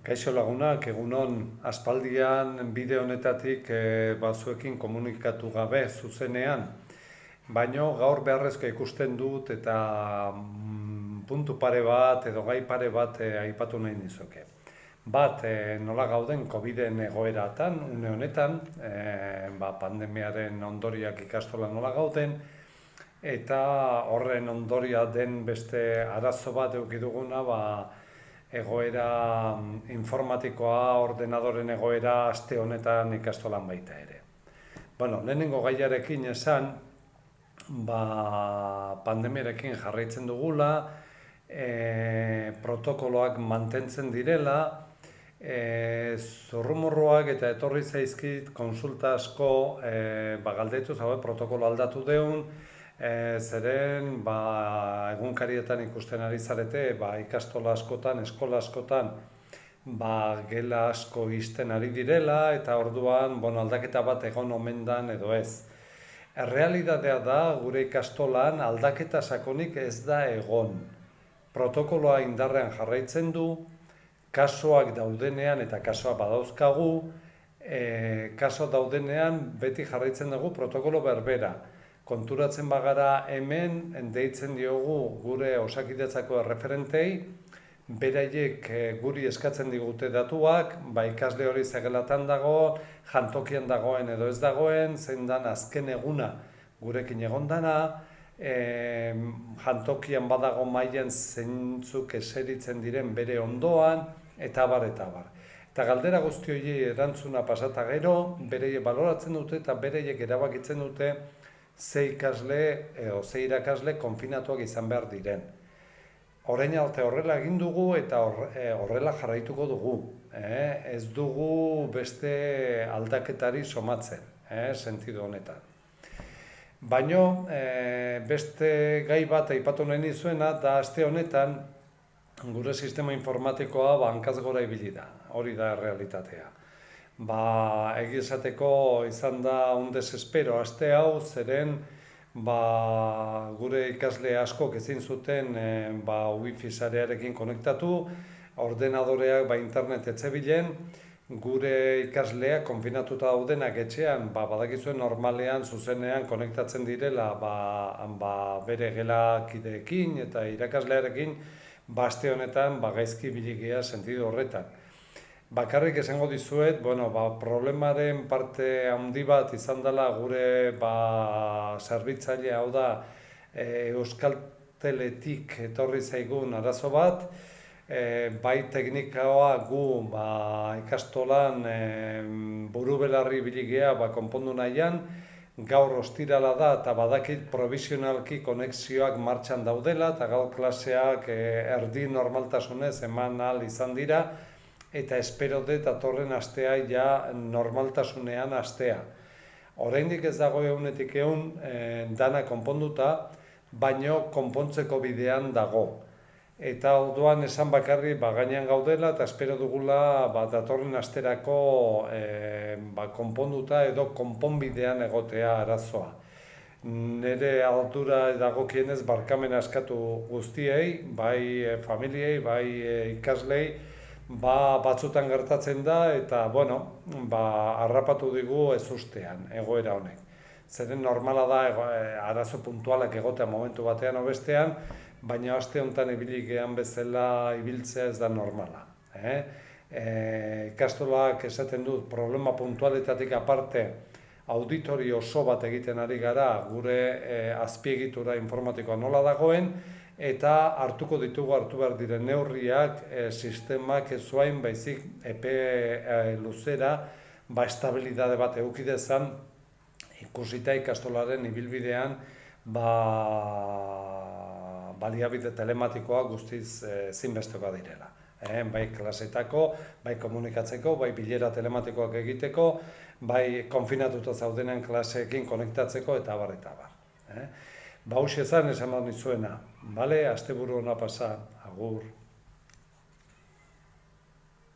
Kaixo lagunak, egunon aspaldian bideo honetatik zuekin komunikatu gabe zuzenean, baino gaur beharrezko ikusten dut eta puntu pare bat edo gai pare bat aipatu nahi nizuke. Bat, nola gauden COVID-en egoeratan, une honetan, pandemiaren ondoriak ikastola nola gauden, eta horren ondoria den beste arazo bat eduki duguna, egoera informatikoa, ordenadoren egoera aste honetan ikastolan baita ere. Lehenengo gaiarekin esan, pandemiarekin jarraitzen dugula, protokoloak mantentzen direla, zurrumurruak eta etorri zaizkit konsulta asko galdetu, protokolo aldatu deun, zeren egunkarietan ikusten ari zarete, ikastola askotan, eskola askotan, gela asko izten ari direla, eta orduan aldaketa bat egon omen dan edo ez. Errealitatea da, gure ikastolan aldaketa sakonik ez da egon. Protokoloa indarrean jarraitzen du, kasuak daudenean eta kasuak badauzkagu, kasuak daudenean beti jarraitzen dugu protokolo berbera. Konturatzen bagara hemen, deitzen diogu gure osakidetzako erreferentei, beraiek guri eskatzen digute datuak, ikasle hori zegelatan dago, jantokian dagoen edo ez dagoen, zein dan azken eguna gurekin egon dana, jantokian badago mailan zeintzuk eseritzen diren bere ondoan, eta abar, eta abar. Eta galdera guzti horiei erantzuna pasata gero, beraiek baloratzen dute eta beraiek erabakitzen dute ze ikasle edo ze irakasle konfinatuak izan behar diren. Orain arte horrela egin dugu eta horrela jarraituko dugu. Ez dugu beste aldaketari somatzen, sentidu honetan. Baina beste gai bat aipatu nahi nizuena, da aste honetan gure sistema informatikoa hankaz gora ibili da, hori da realitatea. Egizateko izan da un desespero aste hau, zeren gure ikasle askok ezin zuten wifi sarearekin konektatu, ordenadoreak internet etzebilen, gure ikasleak konfinatuta daudenak etxean, badakizuen normalean, zuzenean konektatzen direla bere gelakideekin eta irakaslearekin, aste honetan gaizki bilikea sentidu horretan. Bakarrik esango dizuet, problemaren parte handi bat izan dela gure zerbitzailea, hau da Euskalteletik etorri zaigun arazo bat, bai teknikoa gu ikastolan buru-belarri biligea konpondu nahian, gaur ostirala da eta badakit provisionalki konexioak martxan daudela eta gaur klaseak erdi normaltasunez eman ahal izan dira, eta espero dut datorren astea normaltasunean astea. Oraindik ez dago egunetik egun dana konponduta, baino konpontzeko bidean dago. Eta orduan esan bakarri gainean gaudela eta espero dugula datorren asterako konponduta edo konponbidean egotea arazoa. Nire aldura dagokienez barkamena eskatu guztiei, bai familiei, bai ikaslei, batzutan gertatzen da eta, harrapatu digu ezustean egoera honek. Zeren normala da arazo puntualak egotea momentu batean o bestean, baina aste honetan ibilikean bezala ibiltzea ez da normala. Ikastolak esaten dut problema puntualetatik aparte auditori oso bat egiten ari gara gure azpiegitura informatikoa nola dagoen, eta hartu behar diren neurriak, sistemak ez zuain baizik epe luzera, estabilitate bat eduki dezan, ikusita ikastolaren ibilbidean, baliabide telematikoa guztiz ezinbestekoa direla. Bai klasetako, bai komunikatzeko, bai bilera telematikoak egiteko, bai konfinatuta zaudenen klaseekin konektatzeko eta abar eta abar. Hauxe esan behar nizuena, asteburu ona pasa, agur.